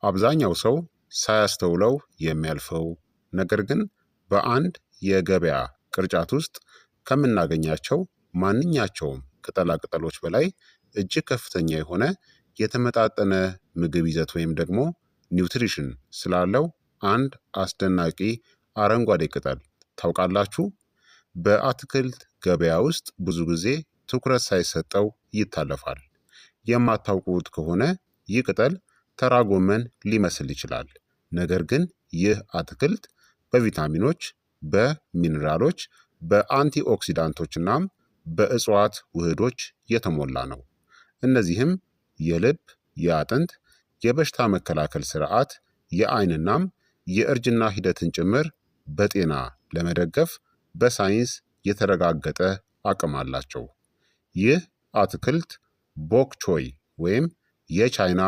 አብዛኛው ሰው ሳያስተውለው የሚያልፈው ነገር ግን በአንድ የገበያ ቅርጫት ውስጥ ከምናገኛቸው ማንኛቸውም ቅጠላ ቅጠሎች በላይ እጅግ ከፍተኛ የሆነ የተመጣጠነ ምግብ ይዘት ወይም ደግሞ ኒውትሪሽን ስላለው አንድ አስደናቂ አረንጓዴ ቅጠል ታውቃላችሁ? በአትክልት ገበያ ውስጥ ብዙ ጊዜ ትኩረት ሳይሰጠው ይታለፋል። የማታውቁት ከሆነ ይህ ቅጠል ተራ ጎመን ሊመስል ይችላል። ነገር ግን ይህ አትክልት በቪታሚኖች፣ በሚኒራሎች፣ በአንቲኦክሲዳንቶች እናም በእጽዋት ውህዶች የተሞላ ነው። እነዚህም የልብ፣ የአጥንት፣ የበሽታ መከላከል ስርዓት፣ የአይንናም የእርጅና ሂደትን ጭምር በጤና ለመደገፍ በሳይንስ የተረጋገጠ አቅም አላቸው። ይህ አትክልት ቦክ ቾይ ወይም የቻይና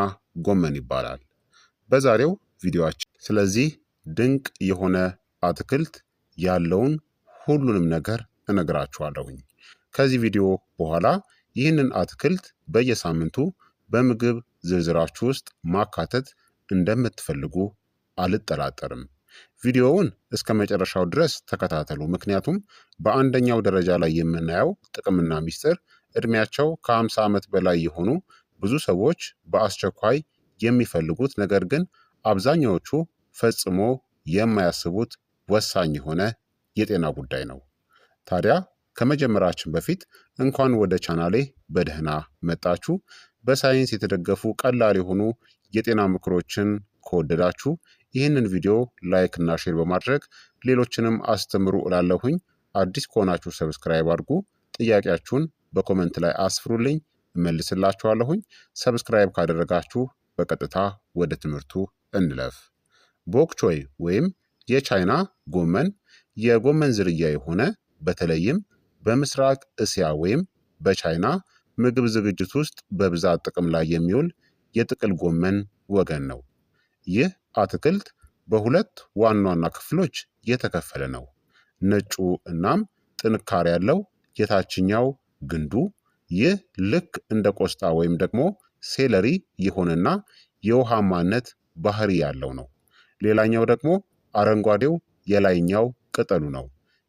ጎመን ይባላል። በዛሬው ቪዲዮአችን ስለዚህ ድንቅ የሆነ አትክልት ያለውን ሁሉንም ነገር እነግራችኋለሁኝ። ከዚህ ቪዲዮ በኋላ ይህንን አትክልት በየሳምንቱ በምግብ ዝርዝራችሁ ውስጥ ማካተት እንደምትፈልጉ አልጠራጠርም። ቪዲዮውን እስከ መጨረሻው ድረስ ተከታተሉ። ምክንያቱም በአንደኛው ደረጃ ላይ የምናየው ጥቅምና ሚስጥር እድሜያቸው ከ50 ዓመት በላይ የሆኑ ብዙ ሰዎች በአስቸኳይ የሚፈልጉት ነገር ግን አብዛኛዎቹ ፈጽሞ የማያስቡት ወሳኝ የሆነ የጤና ጉዳይ ነው። ታዲያ ከመጀመራችን በፊት እንኳን ወደ ቻናሌ በደህና መጣችሁ። በሳይንስ የተደገፉ ቀላል የሆኑ የጤና ምክሮችን ከወደዳችሁ ይህንን ቪዲዮ ላይክ እና ሼር በማድረግ ሌሎችንም አስተምሩ እላለሁኝ። አዲስ ከሆናችሁ ሰብስክራይብ አድርጉ። ጥያቄያችሁን በኮመንት ላይ አስፍሩልኝ፣ እመልስላችኋለሁኝ። ሰብስክራይብ ካደረጋችሁ በቀጥታ ወደ ትምህርቱ እንለፍ። ቦክ ቾይ ወይም የቻይና ጎመን የጎመን ዝርያ የሆነ በተለይም በምስራቅ እስያ ወይም በቻይና ምግብ ዝግጅት ውስጥ በብዛት ጥቅም ላይ የሚውል የጥቅል ጎመን ወገን ነው። ይህ አትክልት በሁለት ዋና ዋና ክፍሎች የተከፈለ ነው። ነጩ እናም ጥንካሬ ያለው የታችኛው ግንዱ። ይህ ልክ እንደ ቆስጣ ወይም ደግሞ ሴለሪ የሆነና የውሃማነት ባህሪ ያለው ነው። ሌላኛው ደግሞ አረንጓዴው የላይኛው ቅጠሉ ነው።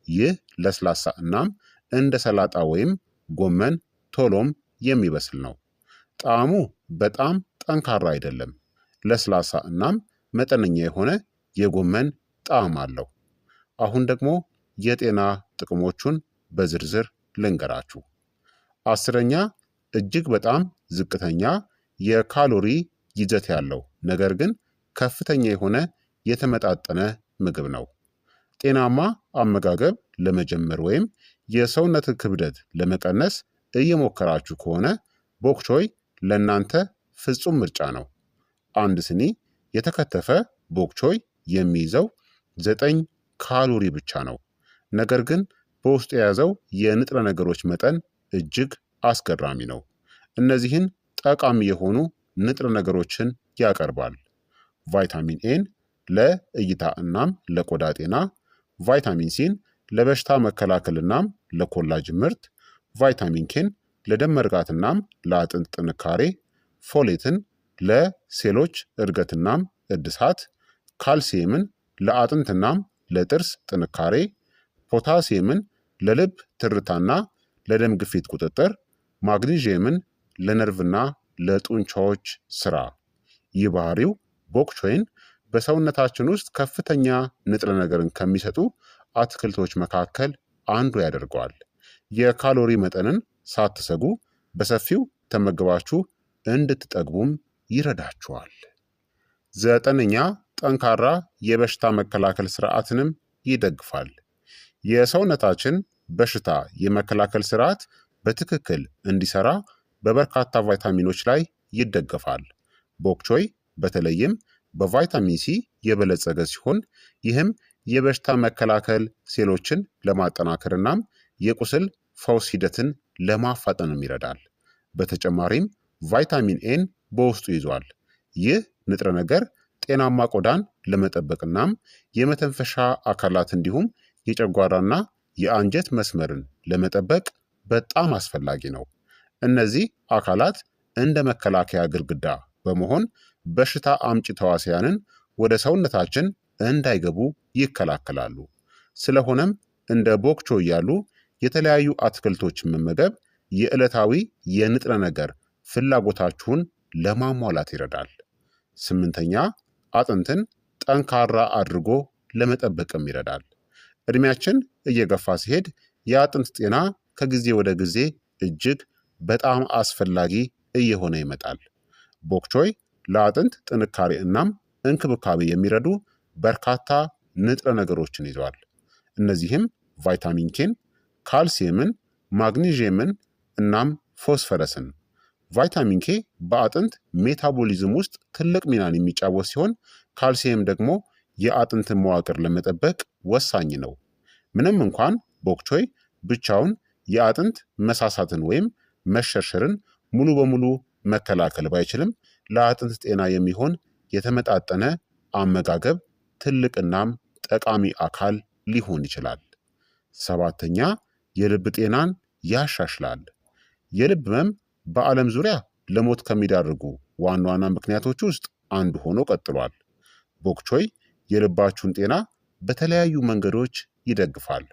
ይህ ለስላሳ እናም እንደ ሰላጣ ወይም ጎመን ቶሎም የሚበስል ነው። ጣዕሙ በጣም ጠንካራ አይደለም። ለስላሳ እናም መጠነኛ የሆነ የጎመን ጣዕም አለው። አሁን ደግሞ የጤና ጥቅሞቹን በዝርዝር ልንገራችሁ። 10ኛ እጅግ በጣም ዝቅተኛ የካሎሪ ይዘት ያለው ነገር ግን ከፍተኛ የሆነ የተመጣጠነ ምግብ ነው። ጤናማ አመጋገብ ለመጀመር ወይም የሰውነት ክብደት ለመቀነስ እየሞከራችሁ ከሆነ ቦክ ቾይ ለእናንተ ፍጹም ምርጫ ነው። አንድ ስኒ የተከተፈ ቦክ ቾይ የሚይዘው 9 ካሎሪ ብቻ ነው። ነገር ግን በውስጡ የያዘው የንጥረ ነገሮች መጠን እጅግ አስገራሚ ነው። እነዚህን ጠቃሚ የሆኑ ንጥረ ነገሮችን ያቀርባል። ቫይታሚን ኤን ለእይታ እናም ለቆዳ ጤና፣ ቫይታሚን ሲን ለበሽታ መከላከል እናም ለኮላጅን ምርት፣ ቫይታሚን ኬን ለደም መርጋት እናም ለአጥንት ጥንካሬ፣ ፎሌትን ለሴሎች እድገትናም እድሳት፣ ካልሲየምን ለአጥንትናም ለጥርስ ጥንካሬ፣ ፖታሲየምን ለልብ ትርታና ለደም ግፊት ቁጥጥር፣ ማግኒዥየምን ለነርቭና ለጡንቻዎች ስራ። ይህ ባህሪው ቦክ ቾይን በሰውነታችን ውስጥ ከፍተኛ ንጥረ ነገርን ከሚሰጡ አትክልቶች መካከል አንዱ ያደርገዋል። የካሎሪ መጠንን ሳትሰጉ በሰፊው ተመግባችሁ እንድትጠግቡም ይረዳችኋል። 9ኛ ጠንካራ የበሽታ መከላከል ስርዓትንም ይደግፋል። የሰውነታችን በሽታ የመከላከል ስርዓት በትክክል እንዲሰራ በበርካታ ቫይታሚኖች ላይ ይደገፋል። ቦክ ቾይ በተለይም በቫይታሚን ሲ የበለጸገ ሲሆን ይህም የበሽታ መከላከል ሴሎችን ለማጠናከር እናም የቁስል ፈውስ ሂደትን ለማፋጠንም ይረዳል። በተጨማሪም ቫይታሚን ኤን በውስጡ ይዟል። ይህ ንጥረ ነገር ጤናማ ቆዳን ለመጠበቅ እናም የመተንፈሻ አካላት እንዲሁም የጨጓራና የአንጀት መስመርን ለመጠበቅ በጣም አስፈላጊ ነው። እነዚህ አካላት እንደ መከላከያ ግድግዳ በመሆን በሽታ አምጪ ተዋሲያንን ወደ ሰውነታችን እንዳይገቡ ይከላከላሉ። ስለሆነም እንደ ቦክቾይ ያሉ የተለያዩ አትክልቶችን መመገብ የዕለታዊ የንጥረ ነገር ፍላጎታችሁን ለማሟላት ይረዳል። ስምንተኛ አጥንትን ጠንካራ አድርጎ ለመጠበቅም ይረዳል። ዕድሜያችን እየገፋ ሲሄድ የአጥንት ጤና ከጊዜ ወደ ጊዜ እጅግ በጣም አስፈላጊ እየሆነ ይመጣል። ቦክቾይ ለአጥንት ጥንካሬ እናም እንክብካቤ የሚረዱ በርካታ ንጥረ ነገሮችን ይዟል። እነዚህም ቫይታሚን ኬን፣ ካልሲየምን፣ ማግኒዥየምን እናም ፎስፈረስን። ቫይታሚን ኬ በአጥንት ሜታቦሊዝም ውስጥ ትልቅ ሚናን የሚጫወት ሲሆን ካልሲየም ደግሞ የአጥንትን መዋቅር ለመጠበቅ ወሳኝ ነው። ምንም እንኳን ቦክቾይ ብቻውን የአጥንት መሳሳትን ወይም መሸርሸርን ሙሉ በሙሉ መከላከል ባይችልም ለአጥንት ጤና የሚሆን የተመጣጠነ አመጋገብ ትልቅናም ጠቃሚ አካል ሊሆን ይችላል። ሰባተኛ የልብ ጤናን ያሻሽላል። የልብ ህመም በዓለም ዙሪያ ለሞት ከሚዳርጉ ዋና ዋና ምክንያቶች ውስጥ አንዱ ሆኖ ቀጥሏል። ቦክቾይ የልባችሁን ጤና በተለያዩ መንገዶች ይደግፋል።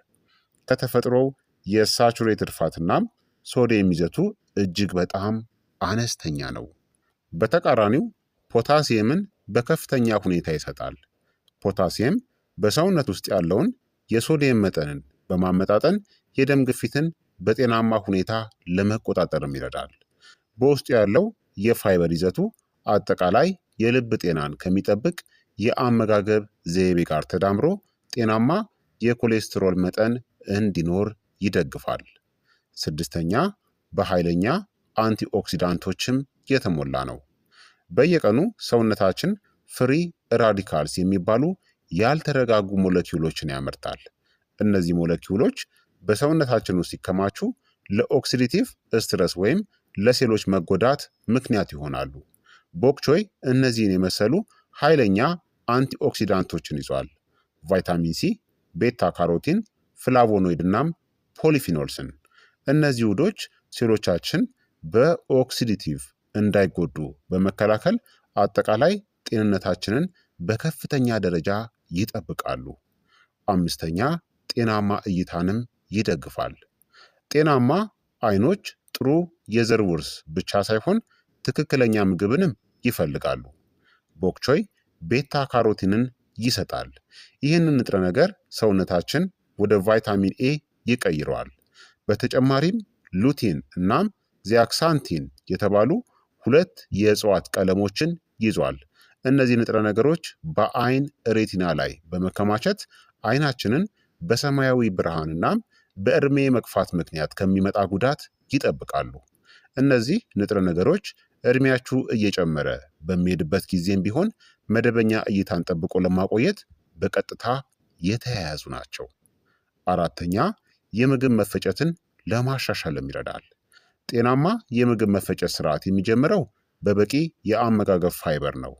ከተፈጥሮው የሳቹሬትድ ፋትናም ሶዲየም ይዘቱ እጅግ በጣም አነስተኛ ነው። በተቃራኒው ፖታሲየምን በከፍተኛ ሁኔታ ይሰጣል። ፖታሲየም በሰውነት ውስጥ ያለውን የሶዲየም መጠንን በማመጣጠን የደም ግፊትን በጤናማ ሁኔታ ለመቆጣጠርም ይረዳል። በውስጡ ያለው የፋይበር ይዘቱ አጠቃላይ የልብ ጤናን ከሚጠብቅ የአመጋገብ ዘይቤ ጋር ተዳምሮ ጤናማ የኮሌስትሮል መጠን እንዲኖር ይደግፋል። ስድስተኛ በኃይለኛ አንቲኦክሲዳንቶችም የተሞላ ነው። በየቀኑ ሰውነታችን ፍሪ ራዲካልስ የሚባሉ ያልተረጋጉ ሞለኪውሎችን ያመርታል። እነዚህ ሞለኪውሎች በሰውነታችን ውስጥ ሲከማቹ ለኦክሲዲቲቭ ስትረስ ወይም ለሴሎች መጎዳት ምክንያት ይሆናሉ። ቦክቾይ እነዚህን የመሰሉ ኃይለኛ አንቲኦክሲዳንቶችን ይዟል። ቫይታሚን ሲ፣ ቤታ ካሮቲን፣ ፍላቮኖይድ እናም ፖሊፊኖልስን። እነዚህ ውህዶች ሴሎቻችን በኦክሲዲቲቭ እንዳይጎዱ በመከላከል አጠቃላይ ጤንነታችንን በከፍተኛ ደረጃ ይጠብቃሉ። አምስተኛ ጤናማ እይታንም ይደግፋል። ጤናማ አይኖች ጥሩ የዘር ውርስ ብቻ ሳይሆን ትክክለኛ ምግብንም ይፈልጋሉ። ቦክቾይ ቤታ ካሮቲንን ይሰጣል። ይህንን ንጥረ ነገር ሰውነታችን ወደ ቫይታሚን ኤ ይቀይረዋል። በተጨማሪም ሉቲን እናም ዚያክሳንቲን የተባሉ ሁለት የእጽዋት ቀለሞችን ይዟል። እነዚህ ንጥረ ነገሮች በአይን ሬቲና ላይ በመከማቸት አይናችንን በሰማያዊ ብርሃን እናም በዕድሜ መግፋት ምክንያት ከሚመጣ ጉዳት ይጠብቃሉ። እነዚህ ንጥረ ነገሮች ዕድሜያችሁ እየጨመረ በሚሄድበት ጊዜም ቢሆን መደበኛ እይታን ጠብቆ ለማቆየት በቀጥታ የተያያዙ ናቸው። አራተኛ የምግብ መፈጨትን ለማሻሻልም ይረዳል። ጤናማ የምግብ መፈጨት ስርዓት የሚጀምረው በበቂ የአመጋገብ ፋይበር ነው።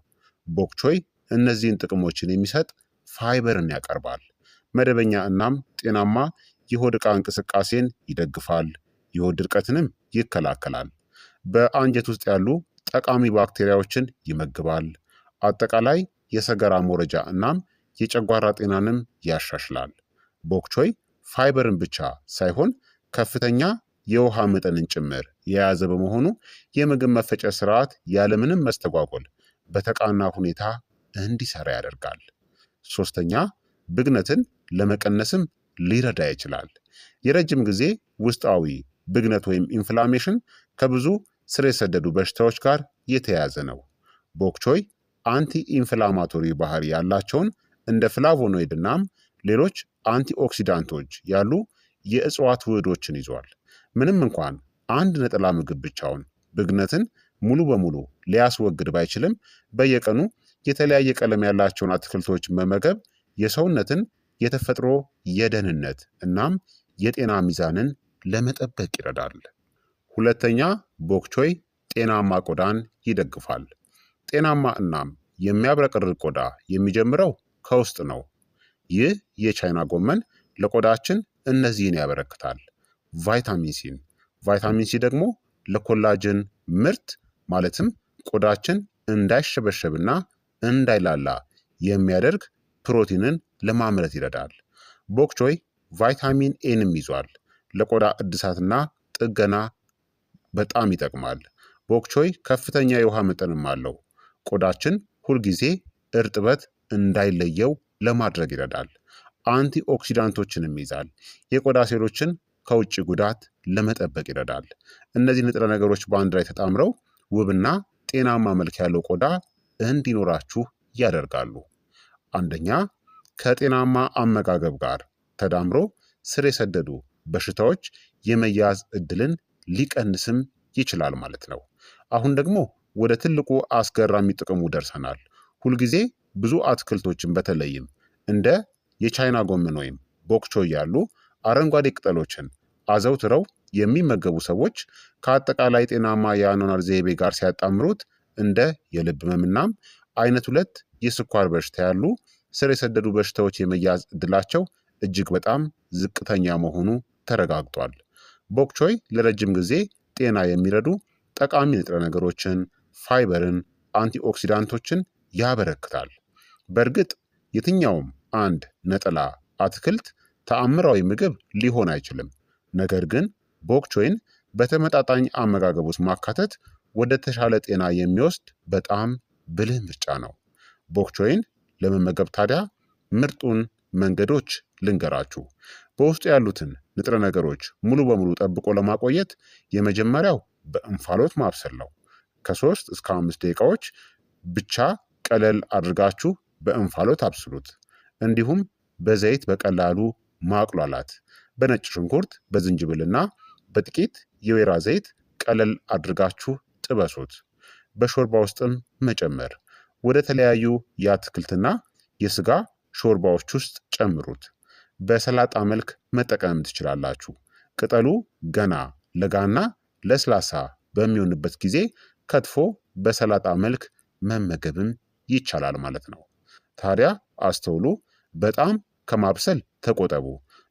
ቦክቾይ እነዚህን ጥቅሞችን የሚሰጥ ፋይበርን ያቀርባል። መደበኛ እናም ጤናማ የሆድ ዕቃ እንቅስቃሴን ይደግፋል። የሆድ ድርቀትንም ይከላከላል። በአንጀት ውስጥ ያሉ ጠቃሚ ባክቴሪያዎችን ይመግባል። አጠቃላይ የሰገራ መውረጃ እናም የጨጓራ ጤናንም ያሻሽላል። ቦክቾይ ፋይበርን ብቻ ሳይሆን ከፍተኛ የውሃ መጠንን ጭምር የያዘ በመሆኑ የምግብ መፈጨት ስርዓት ያለምንም መስተጓጎል በተቃና ሁኔታ እንዲሰራ ያደርጋል። ሶስተኛ ብግነትን ለመቀነስም ሊረዳ ይችላል። የረጅም ጊዜ ውስጣዊ ብግነት ወይም ኢንፍላሜሽን ከብዙ ስር የሰደዱ በሽታዎች ጋር የተያያዘ ነው። ቦክቾይ አንቲ ኢንፍላማቶሪ ባህሪ ያላቸውን እንደ ፍላቮኖይድ እናም ሌሎች አንቲኦክሲዳንቶች ያሉ የእጽዋት ውህዶችን ይዟል። ምንም እንኳን አንድ ነጠላ ምግብ ብቻውን ብግነትን ሙሉ በሙሉ ሊያስወግድ ባይችልም በየቀኑ የተለያየ ቀለም ያላቸውን አትክልቶች መመገብ የሰውነትን የተፈጥሮ የደህንነት እናም የጤና ሚዛንን ለመጠበቅ ይረዳል። ሁለተኛ ቦክቾይ ጤናማ ቆዳን ይደግፋል። ጤናማ እናም የሚያብረቀርቅ ቆዳ የሚጀምረው ከውስጥ ነው። ይህ የቻይና ጎመን ለቆዳችን እነዚህን ያበረክታል። ቫይታሚን ሲን። ቫይታሚን ሲ ደግሞ ለኮላጅን ምርት ማለትም ቆዳችን እንዳይሸበሸብና እንዳይላላ የሚያደርግ ፕሮቲንን ለማምረት ይረዳል። ቦክቾይ ቫይታሚን ኤንም ይዟል። ለቆዳ እድሳትና ጥገና በጣም ይጠቅማል። ቦክቾይ ከፍተኛ የውሃ መጠንም አለው። ቆዳችን ሁልጊዜ እርጥበት እንዳይለየው ለማድረግ ይረዳል። አንቲ ኦክሲዳንቶችንም ይዛል። የቆዳ ሴሎችን ከውጭ ጉዳት ለመጠበቅ ይረዳል። እነዚህ ንጥረ ነገሮች በአንድ ላይ ተጣምረው ውብና ጤናማ መልክ ያለው ቆዳ እንዲኖራችሁ ያደርጋሉ። አንደኛ፣ ከጤናማ አመጋገብ ጋር ተዳምሮ ስር የሰደዱ በሽታዎች የመያዝ እድልን ሊቀንስም ይችላል ማለት ነው። አሁን ደግሞ ወደ ትልቁ አስገራሚ ጥቅሙ ደርሰናል። ሁልጊዜ ብዙ አትክልቶችን በተለይም እንደ የቻይና ጎመን ወይም ቦክቾይ ያሉ አረንጓዴ ቅጠሎችን አዘውትረው የሚመገቡ ሰዎች ከአጠቃላይ ጤናማ የአኗኗር ዘይቤ ጋር ሲያጣምሩት እንደ የልብ ህመምናም አይነት 2 የስኳር በሽታ ያሉ ስር የሰደዱ በሽታዎች የመያዝ እድላቸው እጅግ በጣም ዝቅተኛ መሆኑ ተረጋግጧል። ቦክቾይ ለረጅም ጊዜ ጤና የሚረዱ ጠቃሚ ንጥረ ነገሮችን፣ ፋይበርን፣ አንቲኦክሲዳንቶችን ያበረክታል። በእርግጥ የትኛውም አንድ ነጠላ አትክልት ተአምራዊ ምግብ ሊሆን አይችልም። ነገር ግን ቦክቾይን በተመጣጣኝ አመጋገብ ውስጥ ማካተት ወደ ተሻለ ጤና የሚወስድ በጣም ብልህ ምርጫ ነው። ቦክቾይን ለመመገብ ታዲያ ምርጡን መንገዶች ልንገራችሁ። በውስጡ ያሉትን ንጥረ ነገሮች ሙሉ በሙሉ ጠብቆ ለማቆየት የመጀመሪያው በእንፋሎት ማብሰል ነው። ከ3 እስከ 5 ደቂቃዎች ብቻ ቀለል አድርጋችሁ በእንፋሎት አብስሉት። እንዲሁም በዘይት በቀላሉ ማቁላላት። በነጭ ሽንኩርት፣ በዝንጅብልና በጥቂት የወይራ ዘይት ቀለል አድርጋችሁ ጥበሱት። በሾርባ ውስጥም መጨመር። ወደ ተለያዩ የአትክልትና የስጋ ሾርባዎች ውስጥ ጨምሩት። በሰላጣ መልክ መጠቀም ትችላላችሁ። ቅጠሉ ገና ለጋና ለስላሳ በሚሆንበት ጊዜ ከትፎ በሰላጣ መልክ መመገብም ይቻላል ማለት ነው። ታዲያ አስተውሉ፣ በጣም ከማብሰል ተቆጠቡ።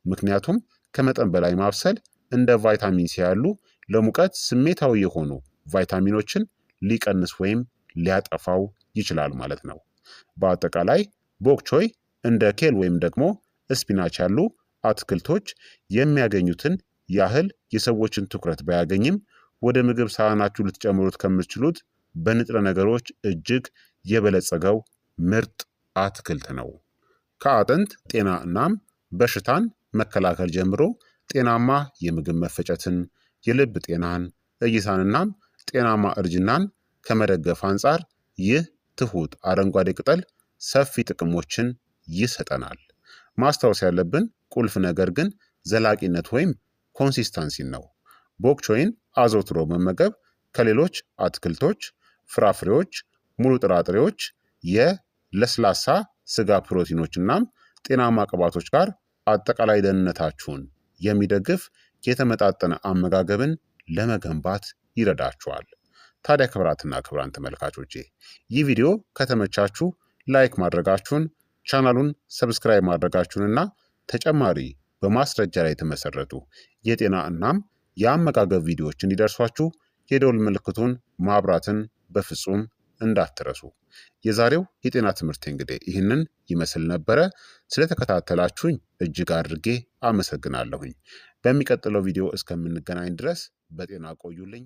ምክንያቱም ከመጠን በላይ ማብሰል እንደ ቫይታሚን ሲ ያሉ ለሙቀት ስሜታዊ የሆኑ ቫይታሚኖችን ሊቀንስ ወይም ሊያጠፋው ይችላል ማለት ነው። በአጠቃላይ ቦክቾይ እንደ ኬል ወይም ደግሞ ስፒናች ያሉ አትክልቶች የሚያገኙትን ያህል የሰዎችን ትኩረት ባያገኝም ወደ ምግብ ሳህናችሁ ልትጨምሩት ከምትችሉት በንጥረ ነገሮች እጅግ የበለጸገው ምርጥ አትክልት ነው። ከአጥንት ጤና እናም በሽታን መከላከል ጀምሮ ጤናማ የምግብ መፈጨትን፣ የልብ ጤናን፣ እይታንናም ጤናማ እርጅናን ከመደገፍ አንጻር ይህ ትሁት አረንጓዴ ቅጠል ሰፊ ጥቅሞችን ይሰጠናል። ማስታወስ ያለብን ቁልፍ ነገር ግን ዘላቂነት ወይም ኮንሲስታንሲን ነው። ቦክቾይን አዘውትሮ መመገብ ከሌሎች አትክልቶች፣ ፍራፍሬዎች፣ ሙሉ ጥራጥሬዎች፣ የለስላሳ ስጋ ፕሮቲኖች እናም ጤናማ ቅባቶች ጋር አጠቃላይ ደህንነታችሁን የሚደግፍ የተመጣጠነ አመጋገብን ለመገንባት ይረዳችኋል። ታዲያ ክቡራትና ክቡራን ተመልካቾቼ ይህ ቪዲዮ ከተመቻችሁ ላይክ ማድረጋችሁን፣ ቻናሉን ሰብስክራይብ ማድረጋችሁንና ተጨማሪ በማስረጃ ላይ የተመሰረቱ የጤና እናም የአመጋገብ ቪዲዮዎች እንዲደርሷችሁ የደውል ምልክቱን ማብራትን በፍጹም እንዳትረሱ። የዛሬው የጤና ትምህርት እንግዲህ ይህንን ይመስል ነበረ። ስለተከታተላችሁኝ እጅግ አድርጌ አመሰግናለሁኝ። በሚቀጥለው ቪዲዮ እስከምንገናኝ ድረስ በጤና ቆዩልኝ።